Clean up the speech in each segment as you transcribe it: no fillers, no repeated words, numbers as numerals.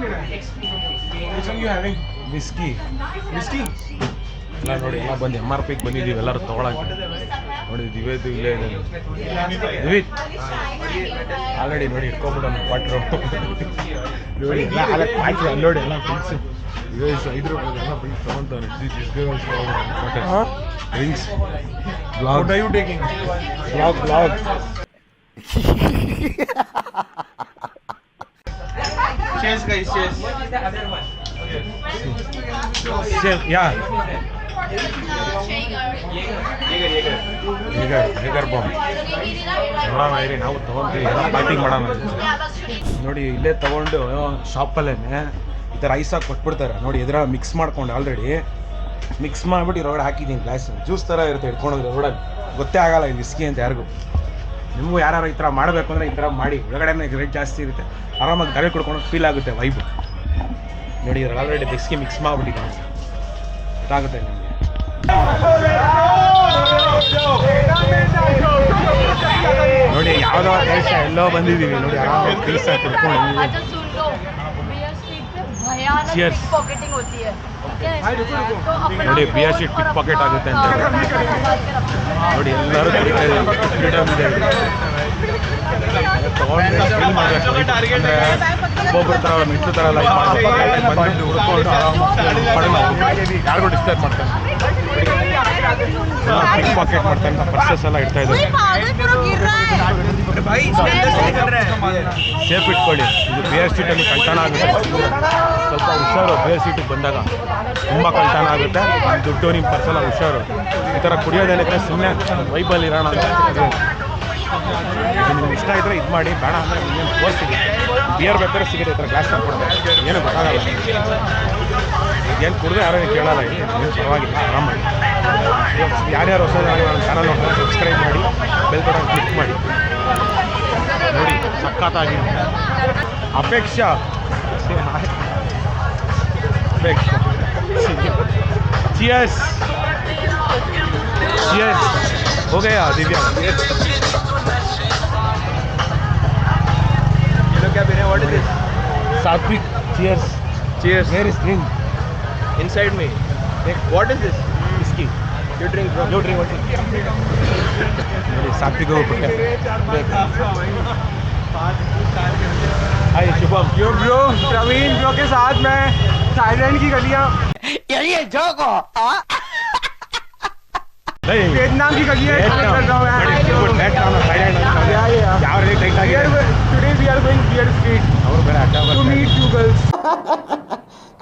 Which one you having? Whisky Whiskey? ಎಲ್ಲ ನೋಡಿ ಎಲ್ಲ ಬಂದು MRPಗೆ ಬಂದಿದ್ದೀವಿ ಎಲ್ಲರೂ ತೊಗೊಳಕ್ಕೆ ನೋಡಿ ದಿವೇದು ಇಲ್ಲೇ ಇದೆ ದಿವಿತ್ ಆಲ್ರೆಡಿ ನೋಡಿ ಇಟ್ಕೊಂಡ್ಬಿಡೋಣ ಕ್ವಾಟ್ರು ನೋಡಿ ಎಲ್ಲ ಅಲ್ಲ ಕ್ವಾಟ್ರು ಅಲ್ಲಿ ನೋಡಿ ಎಲ್ಲ ಫ್ರೆಂಡ್ಸು ದಿವೇಶ್ 5 ರೂಪಾಯಿ ಎಲ್ಲ ಫ್ರೆಂಡ್ಸ್ ತೊಗೊತಾನೆ ಡ್ರಿಂಕ್ಸ್ ಬ್ಲಾಗ್ What are you taking? ಬ್ಲಾಗ್ Cheers, guys. Cheers. ಯಾ Jaeger. ಹೇಗರ್ ಬಾಂಬ್ ನೋಡೋಣ ಇರಿ ನಾವು ತೊಗೊತೀವಿ ಎಲ್ಲ ಪಾರ್ಟಿ ಮಾಡೋಣ ನೋಡಿ ಇಲ್ಲೇ ತೊಗೊಂಡು ಶಾಪಲ್ಲೇ ಈ ಥರ ಐಸಾಗಿ ಕೊಟ್ಬಿಡ್ತಾರೆ ನೋಡಿ ಎದುರ ಮಿಕ್ಸ್ ಮಾಡ್ಕೊಂಡು ಆಲ್ರೆಡಿ ಮಿಕ್ಸ್ ಮಾಡಿಬಿಟ್ಟು ಇರೋಡೆ ಹಾಕಿದ್ದೀನಿ ಗ್ಲಾಸ್ ಜ್ಯೂಸ್ ಥರ ಇರುತ್ತೆ ಇಟ್ಕೊಂಡೋದ್ರೆ ರೋಡಲ್ಲಿ ಗೊತ್ತೇ ಆಗಲ್ಲ ಇದು ವಿಸ್ಕಿ ಅಂತ ಯಾರಿಗೂ ನಿಮಗೂ ಯಾರು ಈ ಥರ ಮಾಡಬೇಕು ಅಂದರೆ ಈ ಥರ ಮಾಡಿ ಒಳಗಡೆ ರೇಟ್ ಜಾಸ್ತಿ ಇರುತ್ತೆ ಆರಾಮಾಗಿ ಗಾಳಿ ಕುಡ್ಕೊಂಡು ಫೀಲ್ ಆಗುತ್ತೆ ವೈಬ್ ನೋಡಿ ಇದ್ರಲ್ಲಿ ಆಲ್ರೆಡಿ ವಿಸ್ಕಿ ಮಿಕ್ಸ್ ಮಾಡಿಬಿಟ್ಟಿದ್ದೀನಿ ಗೊತ್ತಾಗುತ್ತೆ ನಿಮಗೆ ನೋಡಿ ಯಾವುದೋ ದೇಶ ಎಲ್ಲೋ ಬಂದಿದ್ದೀವಿ ನೋಡಿ ಆರಾಮಾಗಿ ಪೀಸ್ ಕುಡ್ಕೊಂಡು Cheers. ನೋಡಿ ಬಿಯರ್ ಶೀಟ್ ಪಿಕ್ ಪಾಕೆಟ್ ಆಗುತ್ತೆ ಅಂತ ನೋಡಿ ಎಲ್ಲರೂ ಫ್ರೀಡಮ್ ಇದೆ ತೊಗೊಂಡು ಫೀಲ್ ಮಾಡಬೇಕು ಅಂದರೆ ಒಬ್ಬೊಬ್ಬರ ಥರ ಮಿಟ್ಲು ಥರ ಲೈಫ್ ಬಂದು ಹುಡ್ಕೊಂಡು ಯಾರಿಗೂ ಡಿಸ್ಟರ್ಬ್ ಮಾಡ್ತಾನೆ ಎಲ್ಲ ಪಿಕ್ ಪಾಕೆಟ್ ಮಾಡ್ತಾನೆ ಪರ್ಸಸ್ ಎಲ್ಲ ಇಡ್ತಾ ಇದ್ದಾರೆ ಸೇಫ್ ಇಟ್ಕೊಳ್ಳಿ ಇದು ಬಿಯರ್ ಸ್ಟ್ರೀಟಲ್ಲಿ ಕಳ್ತನ ಆಗುತ್ತೆ ಸ್ವಲ್ಪ ಹುಷಾರು ಬಿಯರ್ ಸ್ಟ್ರೀಟಿಗೆ ಬಂದಾಗ ತುಂಬ ಕಳ್ತನ ಆಗುತ್ತೆ ದುಡ್ಡು ನಿಮ್ಮ ಪರ್ಸೆಲ್ಲ ಹುಷಾರು ಈ ಥರ ಕುಡಿಯೋದೇನಿದ್ರೆ ಸುಮ್ಮನೆ ವೈಬಲ್ಲಿ ಇರೋಣ ಅಂತ ಇದು ನಿಮ್ಗೆ ಇಷ್ಟ ಇದ್ದರೆ ಇದು ಮಾಡಿ ಬೇಡ ಅಂದರೆ ಇನ್ನೇನು ತೋರಿಸ್ತೀವಿ ಬಿಯರ್ ಬೇಕಾದ್ರೆ ಸಿಗುತ್ತೆ ಈ ಥರ ಗ್ಲಾಸ್ ಕೊಡ್ತಾರೆ ಏನು ಗೊತ್ತಾಗಲ್ಲ ಏನು ಕುಡಿದ್ರೆ ಯಾರು ಕೇಳಲ್ಲ ಇಲ್ಲಿ ಏನು ಪರವಾಗಿಲ್ಲ ಆರಾಮಾಗಿ ಯಾರ್ಯಾರು ಹೊಸ ನನ್ನ ಚಾನಲ್ ನೋಡ್ತಾರೆ ಸಬ್ಸ್ಕ್ರೈಬ್ ಮಾಡಿ ಬೆಲ್ ಬಟನ್ ಕ್ಲಿಕ್ ಮಾಡಿ ನೋಡಿ ಸಖತ್ತಾಗಿ ಅಪೇಕ್ಷಾ Cheers. Cheers. हो गया दिव्या You know क्या पीने? What is this? सात्विक cheers. Cheers. Where is drink? Inside me. What is this? Whiskey. You drink, bro. You drink what? सात्विक हो गया. हाय Shubham. Yo bro, Praveen bro के साथ मैं थाईलैंड की गलियां ये जोको नहीं वियतनाम की गलियां एक्सप्लोर कर रहा हूं ಯಾವ ರೇಟ್ ಟೈಟ್ ಆಗಿದೆ Today we are going beer street ಅವರು ಬೇರೆ ಅಡ್ಡ to meet two girls.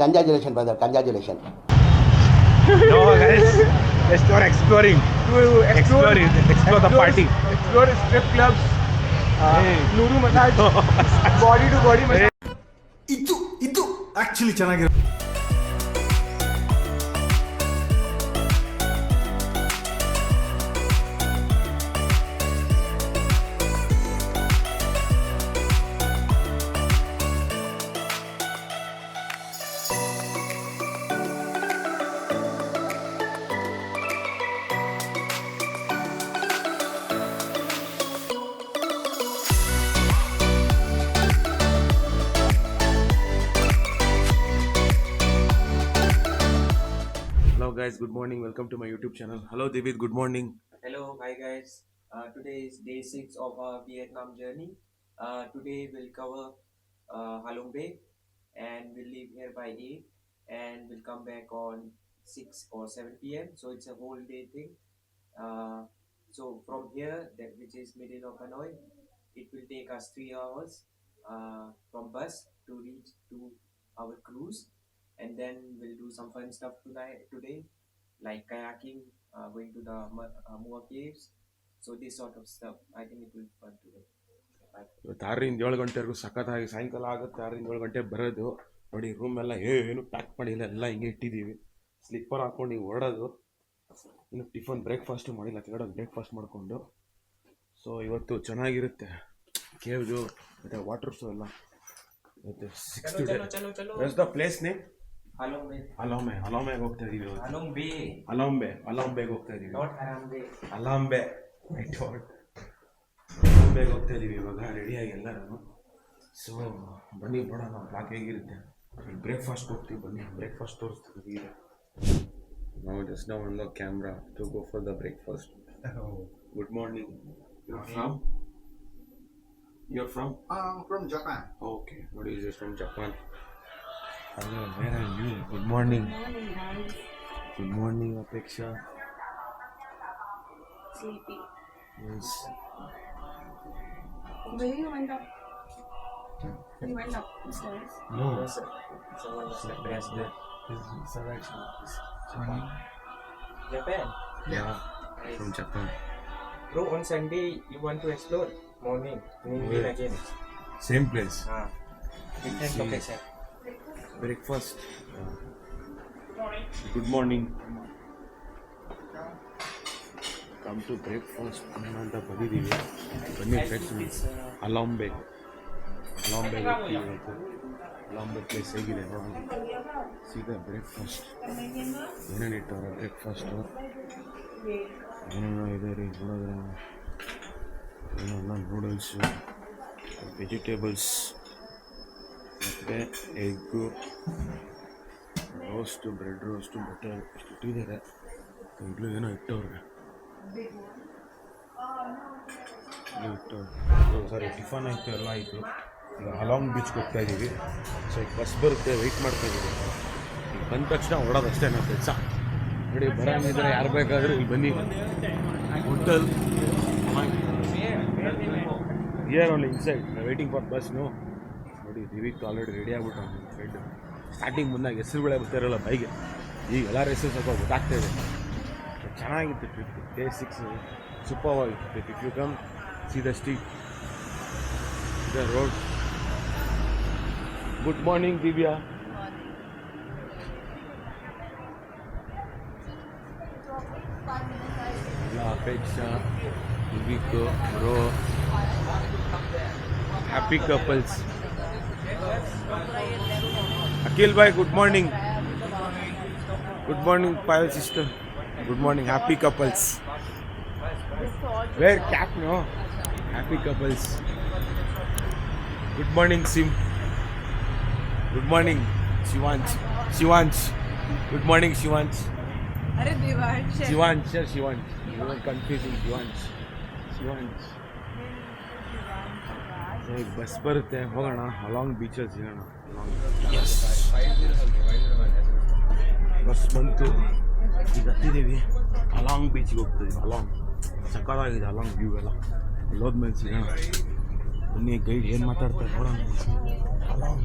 Congratulations brother, congratulations. No guys, just for exploring. To explore the party. Explore strip clubs. Hey. Nuru massage. Body to body massage. ಇದು actually ಚೆನ್ನಾಗಿರೋ Hello guys, good morning. Welcome to my YouTube channel. Hello David, good morning. Hello, hi guys. Today is day 6 of our Vietnam journey. Today we'll cover Halong Bay and we'll leave here by 8 and we'll come back on 6 or 7 p.m. So it's a whole day thing. So from here, which is middle of Hanoi, it will take us 3 hours from bus to reach to our cruise. And then we'll do some fun stuff today, like kayaking, going to the Mua caves. So this sort of stuff. I think it will be fun today. ಇವತ್ತು 6ರಿಂದ 7 ಗಂಟೆವರೆಗೂ ಸಖತ್ತಾಗಿ ಸಾಯಂಕಾಲ ಆಗುತ್ತೆ 6ರಿಂದ 7 ಗಂಟೆ ಬರೋದು ನೋಡಿ room ಎಲ್ಲ ಏನು ಪ್ಯಾಕ್ ಮಾಡಿಲ್ಲ ಎಲ್ಲ ಹಿಂಗೆ ಇಟ್ಟಿದ್ದೀವಿ ಸ್ಲಿಪ್ಪರ್ ಹಾಕ್ಕೊಂಡು ಹಿಂಗೆ ಹೊರಡೋದು ಇನ್ನು ಟಿಫನ್ ಬ್ರೇಕ್ಫಾಸ್ಟು ಮಾಡಿಲ್ಲ ಕೆಳಗಡೆ ಬ್ರೇಕ್ಫಾಸ್ಟ್ ಮಾಡಿಕೊಂಡು ಸೊ ಇವತ್ತು ಚೆನ್ನಾಗಿರುತ್ತೆ ಕೇವ್ದು ಮತ್ತು ವಾಟರ್ಸು ಎಲ್ಲ ಮತ್ತು 6 to the place name Halong Bay. ಅಲಾಂಬೆಗೆ ಹೋಗ್ತಾ ಇದೀವಿ Halong Bay. ಅಲಾಂಬೆಗೆ ಹೋಗ್ತಾ ಇದೀವಿ Not Haram Bay. ಅಲಾಂಬೆಗೆ ಹೋಗ್ತಾ ಇದೀವಿ ಇವಾಗ ರೆಡಿಯಾಗಿ ಎಲ್ಲರೂ ಸೊ ಬನ್ನಿ ನೋಡೋಣ ಬ್ಲಾಗ್ ಹೇಗಿರುತ್ತೆ. ಬ್ರೇಕ್ಫಾಸ್ಟ್ ಹೋಗ್ತೀವಿ, ಬನ್ನಿ ಬ್ರೇಕ್ಫಾಸ್ಟ್ ತೋರಿಸ್ತೀವಿ. ನಾವು ಜಸ್ಟ್ ನಾವು on the camera to go for the breakfast. Good morning. You're from? From Japan. Okay. What is this from Japan? Hello, where are you? Good morning. Good morning, Apeksha. Sleepy. Yes. Where you went up? You went up the stairs? No. Someone was like that's there. This is actually Japan. Japan. Yeah, from Japan. Bro, on Sunday you want to explore morning, evening Where? again. Same place. Different See. location. Breakfast. Good morning. Come to breakfast. ಅಂತ ಬಂದಿದ್ದೀವಿ. ಬನ್ನಿ friends. ಅಲಾಂಬೆ ಹೋಗ್ತೀವಿ ಇವತ್ತು. ಅಲಾಂಬೆ place ಹೇಗಿದೆ ನೋಡೋಣ. ಸೀದಾ breakfast. ಏನೇನು ಇಟ್ಟವ್ರೆ breakfast? ಏನೇನೋ ಇದೆ ರೀ ನೋಡಿದ್ರೆ. ಏನೆಲ್ಲ ನೂಡಲ್ಸು, ವೆಜಿಟೇಬಲ್ಸ್ ಮತ್ತು egg, roast, bread roast, butter ಇಷ್ಟು ಇಟ್ಟಿದ್ದಾರೆ. ಇಡ್ಲು ಏನೋ ಇಟ್ಟವ್ರೆ. ಸಾರಿ ಟಿಫನ್ ಆಯಿತು, ಎಲ್ಲ ಆಯಿತು. ಈಗ ಅಲಾಂಗ್ ಬೀಚ್ಗೆ ಹೋಗ್ತಾ ಇದ್ದೀವಿ. ಸೊ ಈಗ ಬಸ್ ಬರುತ್ತೆ, ವೆಯ್ಟ್ ಮಾಡ್ತಾ ಇದ್ದೀವಿ. ಈಗ ಬಂದ ತಕ್ಷಣ ಹೊಡೋದಷ್ಟೇ ನಮ್ಮ ಕೆಲಸ. ನೋಡಿ ಬರೋಂಗಿದ್ರೆ ಯಾರು ಬೇಕಾದರೂ ಇಲ್ಲಿ ಬನ್ನಿ. Hotel here only inside. Waiting for bus. ನೋಡಿ ದಿವಿಕ್ ಆಲ್ರೆಡಿ ರೆಡಿ ಆಗ್ಬಿಟ್ಟು ಫ್ರೆಂಡ್. ಸ್ಟಾರ್ಟಿಂಗ್ ಮುಂದಾಗ ಹೆಸರುಗಳೇ ಬರ್ತಾಯಿರಲ್ಲ ಬೈಗೆ, ಈಗ ಎಲ್ಲರ ಹೆಸರು ಸ್ವಲ್ಪ ಗೊತ್ತಾಗ್ತಾ ಇದೆ. ಚೆನ್ನಾಗಿತ್ತು ಟ್ರಿಪ್. ಡೇ 6 ಸೂಪರ್ ಆಗಿತ್ತು trip. If you come see the street, the road. Good morning Divya. Apeksha, Divik, bro, happy couples. Akhil bhai, good morning. Good morning, Payal sister. Good morning, happy couples. Wear cap, no? Happy couples. Good morning, Sim. Good morning, Shivansh. Good morning, Shivansh. Arey Divansh. Shivansh. You were confusing Shivansh. So ಈಗ bus ಬರುತ್ತೆ, ಹೋಗೋಣ. Along ಬೀಚಲ್ಲಿ ಸಿಗೋಣ. S, bus ಬಂತು. ಈಗ ಹತ್ತಿದ್ದೀವಿ, along ಬೀಚ್ಗೆ ಹೋಗ್ತಿದ್ದೀವಿ. Along ಸಕ್ಕತ್ತಾಗಿದೆ, along view ಎಲ್ಲ. ಅಲ್ಲಿ ಹೋದ್ಮೇಲೆ ಸಿಗೋಣ. ಬನ್ನಿ, ಗೈಡ್ ಏನು ಮಾತಾಡ್ತಾರೆ ನೋಡೋಣ. Along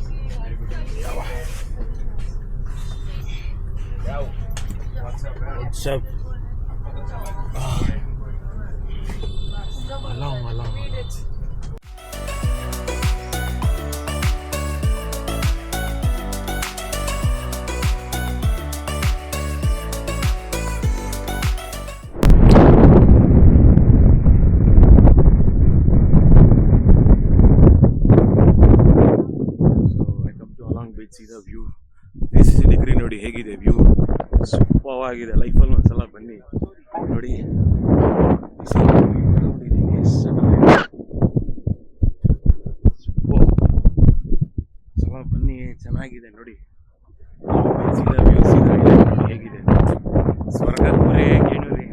WhatsApp along. ಸೀದಾ ವ್ಯೂ 360 ಡಿಗ್ರಿ ನೋಡಿ ಹೇಗಿದೆ ವ್ಯೂ. ಸೂಪರ್ ಆಗಿದೆ. ಲೈಫಲ್ಲಿ ಒಂದ್ಸಲ ಬನ್ನಿ ನೋಡಿ. ಸಲ ಬನ್ನಿ, ಚೆನ್ನಾಗಿದೆ ನೋಡಿ. ಸೀದಾ ವ್ಯೂ, ಸೀದಾ ಹೇಗಿದೆ. ಸ್ವರ್ಗದ ಹೊರೆ ಏನು ರೀ.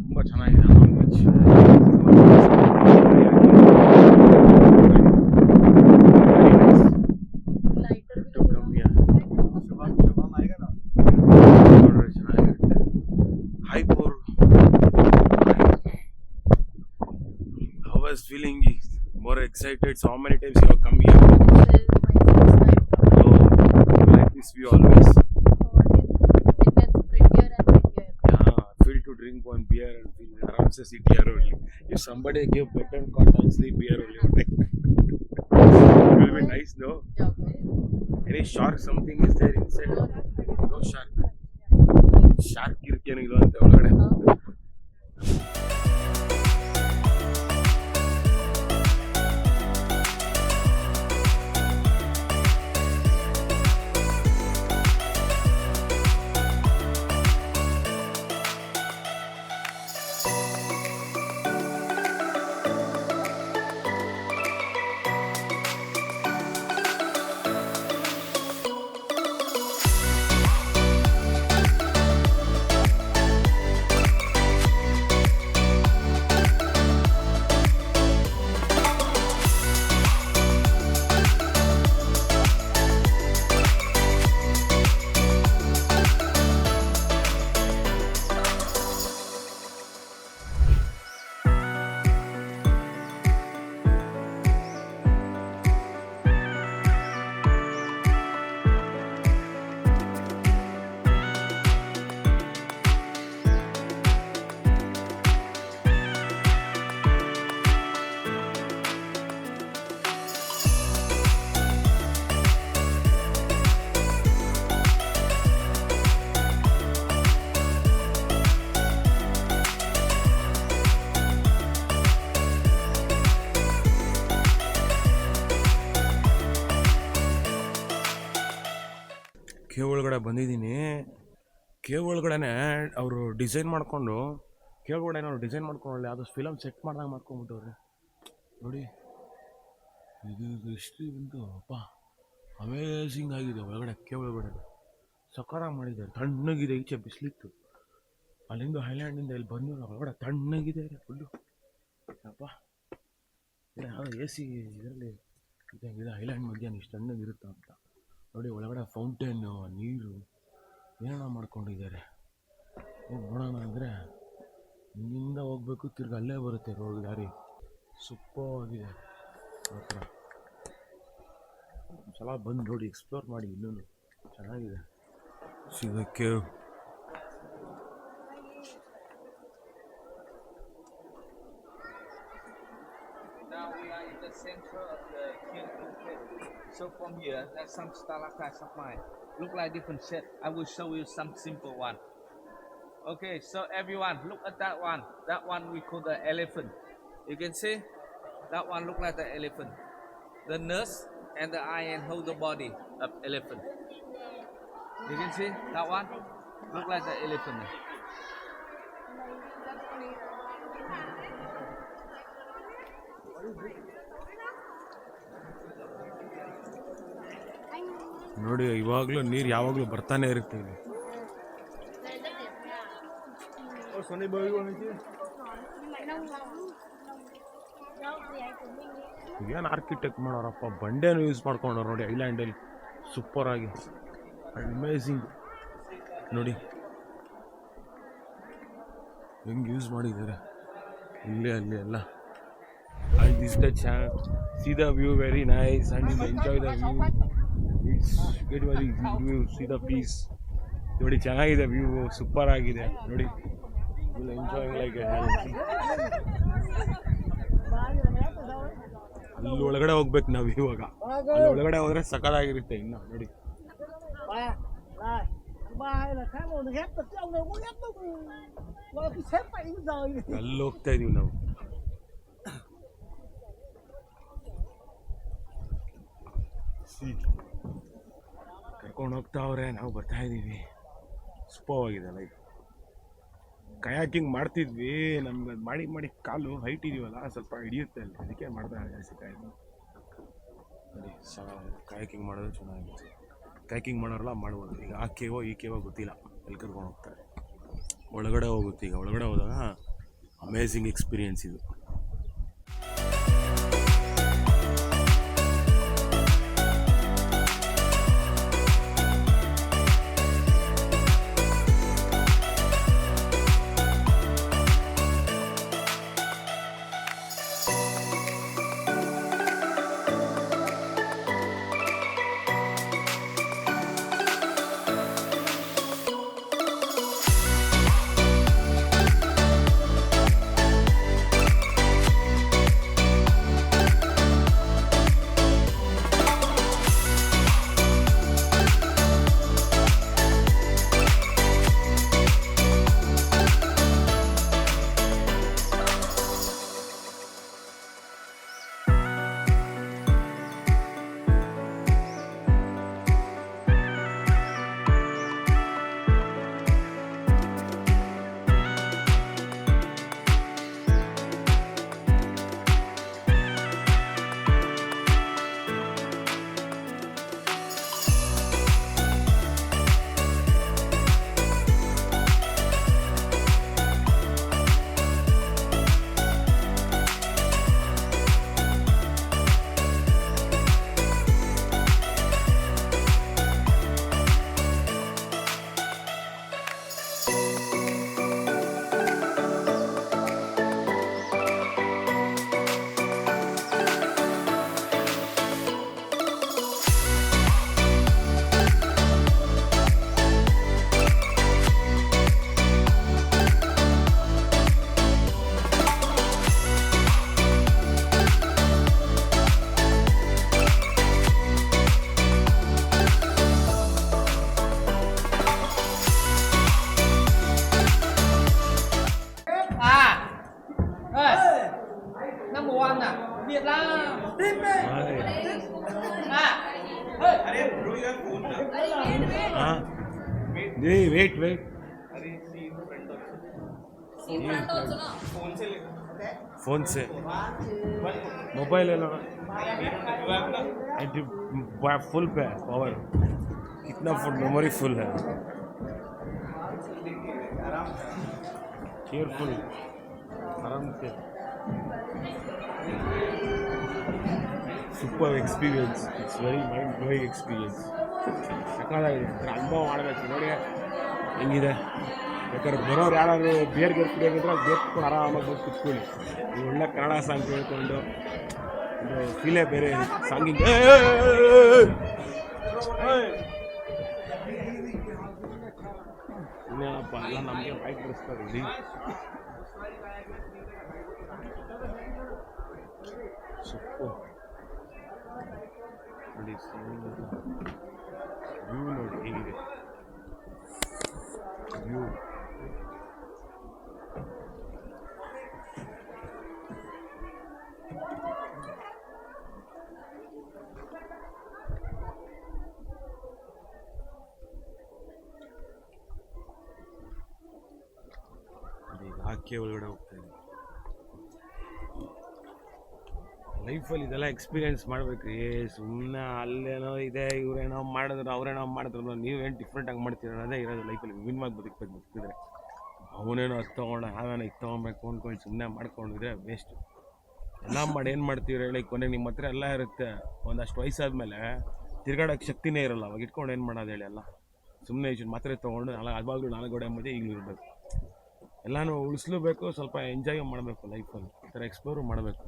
ತುಂಬ ಚೆನ್ನಾಗಿದೆ along beach. Feeling more excited. So how many times you have come here? This is my first time coming. You like this view always? It gets prettier and prettier. Yeah, feel to drink one beer and feel around se sit here only. If somebody give bed and cot, I'll sleep here only. It will be nice, no? Yeah. Any shark, something is there inside? No shark. Shark irkenu illa ante olagade. Cave ಒಳಗಡೆ ಬಂದಿದ್ದೀನಿ. Cave ಒಳಗಡೆ ಅವರು design ಮಾಡಿಕೊಂಡು cave ಒಳಗಡೆ ಅವ್ರು design ಮಾಡ್ಕೊಂಡು ಯಾವುದೋ film set ಮಾಡ್ದಂಗೆ ಮಾಡ್ಕೊಂಬಿಟ್ಟವ್ರೆ ನೋಡಿ. ಇದು ಹಿಸ್ಟ್ರಿ ಬಂತು ಅಪ್ಪ, ಅಮೇಝಿಂಗ್ ಆಗಿದೆ. ಒಳಗಡೆ ಕೇವ್ ಒಳಗಡೆ ಸಕಾರಾಗಿ ಮಾಡಿದ್ದಾರೆ. ತಣ್ಣಗಿದೆ, ಈಚೆ ಬಿಸಿಲಿತ್ತು. ಅಲ್ಲಿಂದ ಹೈಲ್ಯಾಂಡಿಂದ ಇಲ್ಲಿ ಬಂದು ಒಳಗಡೆ ತಣ್ಣಗಿದೆ ಫುಲ್ಲು ಅಪ್ಪ. ಯಾವುದೋ ಎ ಸಿ ಇದರಲ್ಲಿ ಇದೆ ಹೈಲ್ಯಾಂಡ್ ಮಧ್ಯಾಹ್ನ ಇಷ್ಟು ತಣ್ಣಗಿರುತ್ತಾ ಅಂತ ನೋಡಿ. ಒಳಗಡೆ ಫೌಂಟೇನು, ನೀರು ಏನೋ ಮಾಡ್ಕೊಂಡಿದ್ದಾರೆ. ಹೋಗಿ ನೋಡೋಣ ಅಂದರೆ ಇಲ್ಲಿಂದ ಹೋಗ್ಬೇಕು, ತಿರ್ಗಿ ಅಲ್ಲೇ ಬರುತ್ತೆ ರೋಡ್ ದಾರಿ. ಸೂಪರ್ ಆಗಿದೆ ಹತ್ರ. ಒಂದ್ಸಲ ಬಂದು ನೋಡಿ, ಎಕ್ಸ್ಪ್ಲೋರ್ ಮಾಡಿ, ಇನ್ನೂ ಚೆನ್ನಾಗಿದೆ. ಸಿಗಕ್ಕೆ Now we are in the center of the Kyoto pit. So from here, there's some stalactites of mine. Look like different shape. I will show you some simple one. Okay, so everyone, look at that one. That one we call the elephant. You can see that one look like the elephant. The nose and the eye and hold the body of elephant. You can see that one look like the elephant. ನೋಡಿ, ಇವಾಗಲೂ ನೀರು ಯಾವಾಗಲೂ ಬರ್ತಾನೆ ಇರುತ್ತೆ ಇಲ್ಲಿ. ಏನು architect ಮಾಡೋರಪ್ಪ, ಬಂಡೆನೂ use ಮಾಡ್ಕೊಂಡವ್ರು ನೋಡಿ ಐಲ್ಯಾಂಡಲ್ಲಿ ಸೂಪರಾಗಿ. ಅಮೇಝಿಂಗ್ ನೋಡಿ ಹೆಂಗೆ ಯೂಸ್ ಮಾಡಿದ್ದಾರೆ ಇಲ್ಲೇ ಅಲ್ಲಿ ಎಲ್ಲ. And this is the channel. See the view, very nice, and you enjoy the view. It's get very good view. See the peace. ನೋಡಿ ಚೆನ್ನಾಗಿದೆ ವ್ಯೂ, ಸೂಪರ್ ಆಗಿದೆ ನೋಡಿ. Will enjoying like a hall. ಅಲ್ಲಿ ಒಳಗಡೆ ಹೋಗ್ಬೇಕು ನಾವು ಇವಾಗ. ಅಲ್ಲಿ ಒಳಗಡೆ ಹೋದ್ರೆ ಸಕ್ಕತ್ತಾಗಿರುತ್ತೆ ಇನ್ನು ನೋಡಿ. ಅಲ್ಲಿ ಹೋಗ್ತಾ ಇದೀವಿ ನಾವು. ಕರ್ಕೊಂಡು ಹೋಗ್ತಾವ್ರೆ, ನಾವು ಬರ್ತಾ ಇದ್ದೀವಿ. ಸೂಪರ್ ಆಗಿದೆ ಲೈಫ್. ಕಯಾಕಿಂಗ್ ಮಾಡ್ತಿದ್ವಿ, ನಮ್ಗೆ ಅದು ಮಾಡಿ ಮಾಡಿ ಕಾಲು ಹೈಟ್ ಇದೀವಲ್ಲ ಸ್ವಲ್ಪ ಹಿಡಿಯುತ್ತೆ ಅಲ್ಲಿ, ಅದಕ್ಕೆ ಮಾಡ್ತಾ ಸಿಕ್ಕಾಯ್ತು ನೋಡಿ. ಕಯಾಕಿಂಗ್ ಮಾಡೋದು ಚೆನ್ನಾಗಿರುತ್ತೆ. ಕಯಾಕಿಂಗ್ ಮಾಡೋರೆಲ್ಲ ಮಾಡ್ಬೋದು. ಈಗ ಆ ಕೇವೋ ಈ ಕೇವೋ ಗೊತ್ತಿಲ್ಲ, ಎಲ್ಲಿ ಕರ್ಕೊಂಡು ಹೋಗ್ತಾರೆ. ಒಳಗಡೆ ಹೋಗುತ್ತೆ. ಈಗ ಒಳಗಡೆ ಹೋದಾಗ ಅಮೇಝಿಂಗ್ ಎಕ್ಸ್ಪೀರಿಯೆನ್ಸ್ ಇದು. Number one nè, Việt Nam. À, हाँ नहीं वेट वेट फोन से मोबाइल है ना फुल पे है पावर कितना फुल मेमोरी फुल है केयरफुल आराम से super experience it's very mind blowing experience ಸಕ್ಕತ್ತಾಗಿದೆ ಅನುಭವ ಮಾಡಬೇಕು ನೋಡಿ ಹೆಂಗಿದೆ ಬೇಕಾದ್ರೆ ಬರೋರು ಯಾರಾದರೂ ಬಿಯರ್ ಕುಡಿಯೋಗಿದ್ರೆ ಅದು ಬೇರೆ ಕುತ್ಕೊಂಡು ಆರಾಮಾಗಿ ಬಂದು ಕುತ್ಕೊಳ್ಳಿ ನೀವು ಒಳ್ಳೆ ಕನ್ನಡ ಸಾಂಗ್ ಕೇಳ್ಕೊಂಡು ಒಂದು ಫೀಲೇ ಬೇರೆ ಸಾಂಗಿಂಗ್ ಇನ್ನೇನಪ್ಪ ಎಲ್ಲ ನಮಗೆ ಬೈಕ್ ಬಿಡಿಸ್ತಾರೆ ಇಲ್ಲಿ ಸೊಪ್ಪು ನೋಡಿ ವ್ಯೂ ನೋಡಿ ಹೇಗಿದೆ ವ್ಯೂ ಈಗ ಆಕೆ ಒಳಗಡೆ ಹೋಗ್ತಾ ಇದೆ ಲೈಫಲ್ಲಿ ಇದೆಲ್ಲ ಎಕ್ಸ್ಪೀರಿಯೆನ್ಸ್ ಮಾಡಬೇಕು ಸುಮ್ಮನೆ ಅಲ್ಲೇನೋ ಇದೆ ಇವರೇನೋ ಮಾಡಿದ್ರು ಅವರೇನೋ ಮಾಡಿದ್ರು ನೀವೇನು ಡಿಫ್ರೆಂಟಾಗಿ ಮಾಡ್ತೀರ ಅನ್ನೋದೇ ಇರೋದು ಲೈಫಲ್ಲಿ ವಿಭಿನ್ನವಾಗಿ ಬದುಕಿದ್ರೆ ಅವನೇನೋ ಅದು ತೊಗೊಂಡು ನಾವೇನೋ ಇದು ತೊಗೊಬೇಕು ಅಂದ್ಕೊಂಡು ಸುಮ್ಮನೆ ಮಾಡ್ಕೊಂಡಿದ್ರೆ ವೇಸ್ಟ್ ಎಲ್ಲ ಮಾಡಿ ಏನು ಮಾಡ್ತೀವಿ ಹೇಳಿ ಕೊನೆಗೆ ನಿಮ್ಮ ಹತ್ರ ಎಲ್ಲ ಇರುತ್ತೆ ಒಂದಷ್ಟು ವಯಸ್ಸಾದ್ಮೇಲೆ ತಿರ್ಗಾಡೋಕ್ಕೆ ಶಕ್ತಿನೇ ಇರೋಲ್ಲ ಅವಾಗ ಇಟ್ಕೊಂಡು ಏನು ಮಾಡೋದು ಹೇಳಿ ಎಲ್ಲ ಸುಮ್ಮನೆ ಇಷ್ಟು ಮಾತ್ರೆ ತೊಗೊಂಡು ಅವಾಗಲೂ 4 ಗೋಡೆ ಮಧ್ಯೆ ಈಗಲೂ ಇರಬೇಕು ಎಲ್ಲನೂ ಉಳಿಸ್ಲೂಬೇಕು ಸ್ವಲ್ಪ ಎಂಜಾಯ್ ಮಾಡಬೇಕು ಲೈಫಲ್ಲಿ ಈ ಥರ ಎಕ್ಸ್ಪ್ಲೋರು ಮಾಡಬೇಕು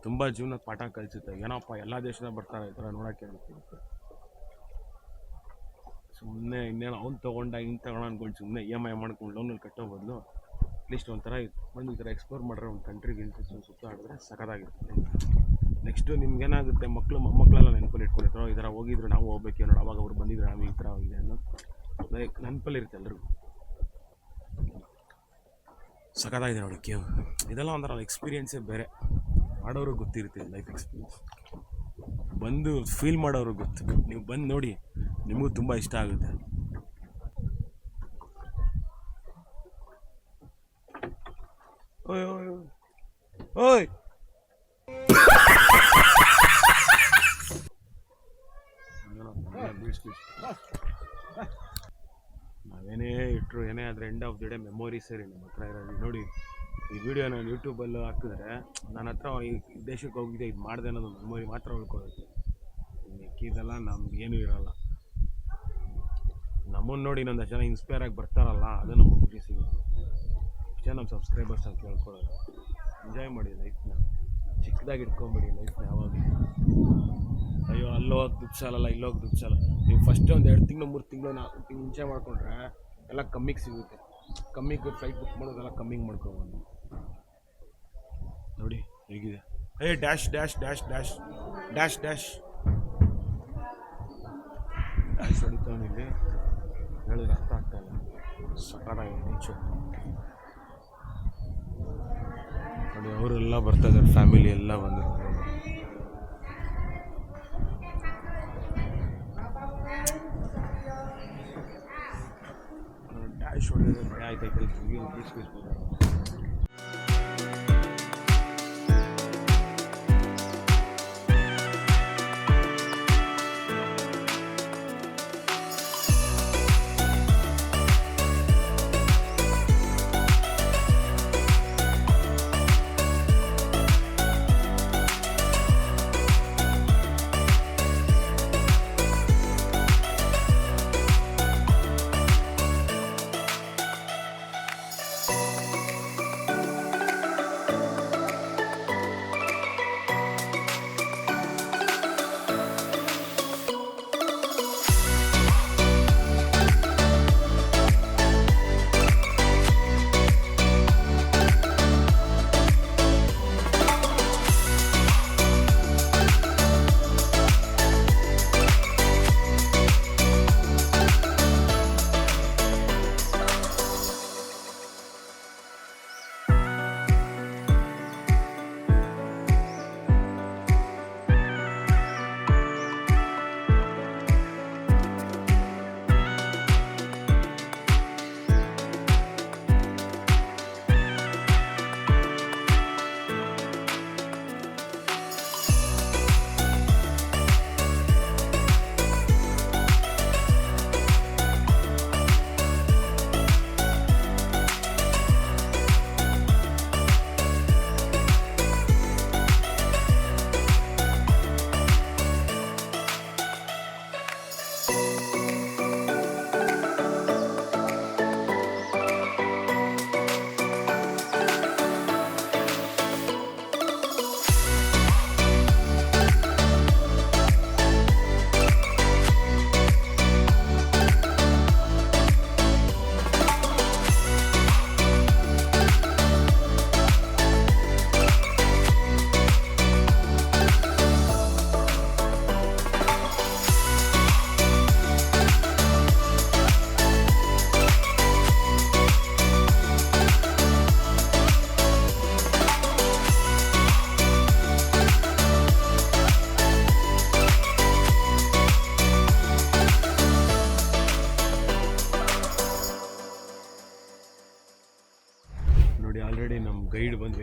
ತುಂಬ ಜೀವನಕ್ಕೆ ಪಾಠ ಕಲಿಸುತ್ತೆ ಏನಪ್ಪ ಎಲ್ಲ ದೇಶದ ಬರ್ತಾರೆ ಈ ಥರ ನೋಡೋಕ್ಕೆ ಅನಿಸುತ್ತೆ ಸುಮ್ಮನೆ ಇನ್ನೇನು ಅವ್ನು ತೊಗೊಂಡ ಹಿಂಗೆ ತಗೋಣ ಅಂದ್ಕೊಂಡು ಸುಮ್ಮನೆ EMI ಮಾಡ್ಕೊಂಡು ಲೋನಲ್ಲಿ ಕಟ್ಟೋ ಬದಲು ಅಟ್ಲೀಸ್ಟ್ ಒಂಥರ ಬಂದು ಈ ಥರ ಎಕ್ಸ್ಪ್ಲೋರ್ ಮಾಡಿದ್ರೆ ಒಂದು ಕಂಟ್ರಿಗೆ ಇಂಟ್ರೆಸ್ಟ್ ಸುತ್ತಾಡಿದ್ರೆ ಸಖತ್ತಾಗಿರುತ್ತೆ ನೆಕ್ಸ್ಟು ನಿಮ್ಗೇನಾಗುತ್ತೆ ಮಕ್ಕಳು ಮೊಮ್ಮಕ್ಕಳೆಲ್ಲ ನೆನಪಲ್ಲಿ ಇಟ್ಕೊಂಡಿರ್ತಾರೋ ಈ ಥರ ಹೋಗಿದ್ರು ನಾವು ಹೋಗ್ಬೇಕು ನೋಡಿ ಅವಾಗ ಅವ್ರು ಬಂದಿದ್ರು ನಾವು ಈ ಥರ ಹೋಗಿದೆ ಅನ್ನೋ ಲೈಕ್ ನೆನಪಲ್ಲಿರುತ್ತೆ ಎಲ್ರಿಗೂ ಸಖತ್ತಾಗಿದೆ ನೋಡಿ ಕೇವ್ ಇದೆಲ್ಲ ಒಂಥರ ಎಕ್ಸ್ಪೀರಿಯೆನ್ಸೇ ಬೇರೆ ಮಾಡೋರು ಗೊತ್ತಿರುತ್ತೆ ಲೈಫ್ ಎಕ್ಸ್ಪೀರಿಯನ್ಸ್ ಬಂದು ಫೀಲ್ ಮಾಡೋರು ಗೊತ್ತು ನೀವು ಬಂದು ನೋಡಿ ನಿಮಗೂ ತುಂಬ ಇಷ್ಟ ಆಗುತ್ತೆ ಓಯ್ ಓಯ್ ಓಯ್ ನಾವೇನೇ ಇಟ್ಟರು ಏನೇ ಆದರೆ ಎಂಡ್ ಆಫ್ ದಿ ಡೇ ಮೆಮೊರೀಸೇ ರೀ ನಮ್ಮ ಹತ್ರ ಇರೋದು ನೋಡಿ ಈ ವಿಡಿಯೋ ನಾನು ಯೂಟ್ಯೂಬಲ್ಲೂ ಹಾಕಿದ್ರೆ ನನ್ನ ಹತ್ರ ಈ ದೇಶಕ್ಕೆ ಹೋಗಿದೆ ಇದು ಮಾಡಿದೆ ಅನ್ನೋದು ಮೆಮೊರಿ ಮಾತ್ರ ಉಳ್ಕೊಳ್ಳುತ್ತೆ ಮಿಕ್ಕಿದೆಲ್ಲ ನಮ್ಗೆ ಏನೂ ಇರೋಲ್ಲ ನಮ್ಮನ್ನು ನೋಡಿ ಇನ್ನೊಂದು ಜನ ಇನ್ಸ್ಪೈರ್ ಆಗಿ ಬರ್ತಾರಲ್ಲ ಅದು ನಮಗೆ ಖುಷಿ ಸಿಗುತ್ತೆ ಇಷ್ಟೇ ನಮ್ಮ ಸಬ್ಸ್ಕ್ರೈಬರ್ಸ್ ಅಂತ ಕೇಳ್ಕೊಳ್ಳೋದು ಎಂಜಾಯ್ ಮಾಡಿ ಲೈಫ್ನ ಚಿಕ್ಕದಾಗಿ ಇಟ್ಕೊಂಬಿಡಿ ಲೈಫ್ನ ಯಾವಾಗಲೂ ಅಯ್ಯೋ ಅಲ್ಲೋಗಿ ದುಡ್ಡು ಇಲ್ಲೋಗಿ ದುಡ್ಡು ನೀವು ಫಸ್ಟ್ ಒಂದು 2 ತಿಂಗಳು 3 ತಿಂಗಳು 4 ತಿಂಗಳು ಮುಂಚೆ ಮಾಡಿಕೊಂಡ್ರೆ ಎಲ್ಲ ಕಮ್ಮಿಗೆ ಸಿಗುತ್ತೆ ಕಮ್ಮಿಗೆ ಫ್ಲೈಟ್ ಬುಕ್ ಮಾಡೋದೆಲ್ಲ ಕಮ್ಮಿಗೆ ಮಾಡ್ಕೊಬೋದು ನೋಡಿ ಹೇಗಿದೆ dash dash dash dash dash dash dash ಹೊಡಿತಾವನಿಲ್ಲಿ ಹೇಳಿದ್ರೆ ಅರ್ಥ ಆಗ್ತಾಯಿಲ್ಲ ಸಕಾಲಾಗಿದೆ ನೇಚರ್ ನೋಡಿ ಅವರೆಲ್ಲ ಬರ್ತಾಯಿದ್ದಾರೆ ಫ್ಯಾಮಿಲಿ ಎಲ್ಲ ಬಂದರು ಡ್ಯಾಶ್ ಹೊಡೆಯೋದು ಆಯ್ತಾಯ್ತು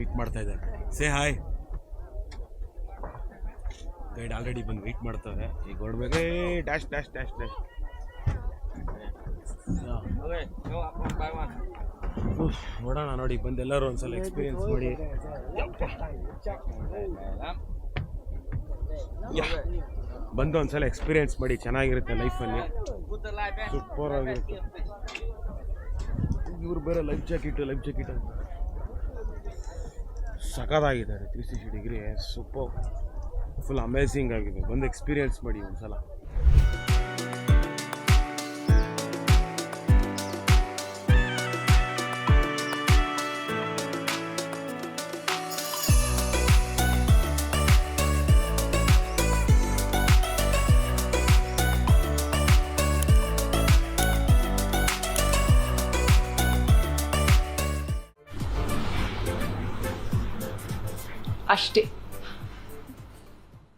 ವೆಯ್ಟ್ ಮಾಡ್ತಾ ಇದ್ದಾರೆ. Say hi. ಗೈಡ್ ಆಲ್ರೆಡಿ ಬಂದು ವೆಯ್ಟ್ ಮಾಡ್ತಾರೆ. ಈಗ ಹೊರಡ್ಬೇಕೇ ಡ್ಯಾಶ್ ಡ್ಯಾಶ್ ಡ್ಯಾಶ್ ಡ್ಯಾಶ್. ನೋಡೋಣ ನೋಡಿ, ಬಂದು ಎಲ್ಲರೂ ಒಂದ್ಸಲ ಎಕ್ಸ್ಪೀರಿಯನ್ಸ್ ಮಾಡಿ. ಬಂದು ಒಂದ್ಸಲ ಎಕ್ಸ್ಪೀರಿಯನ್ಸ್ ಮಾಡಿ, ಚೆನ್ನಾಗಿರುತ್ತೆ ಲೈಫಲ್ಲಿ, ಸೂಪರ್ ಆಗಿರುತ್ತೆ. ಇವ್ರು ಬೇರೆ ಲೈಫ್ ಜಾಕೆಟ್ ಅಂತ ಸಖತ್ತಾಗಿದ್ದಾರೆ. 360 ಡಿಗ್ರಿ ಸೂಪರ್, ಫುಲ್ ಅಮೇಝಿಂಗ್ ಆಗಿದೆ. ಬಂದು ಎಕ್ಸ್ಪೀರಿಯನ್ಸ್ ಮಾಡಿ ಒಂದ್ಸಲ. ಅಷ್ಟೇ.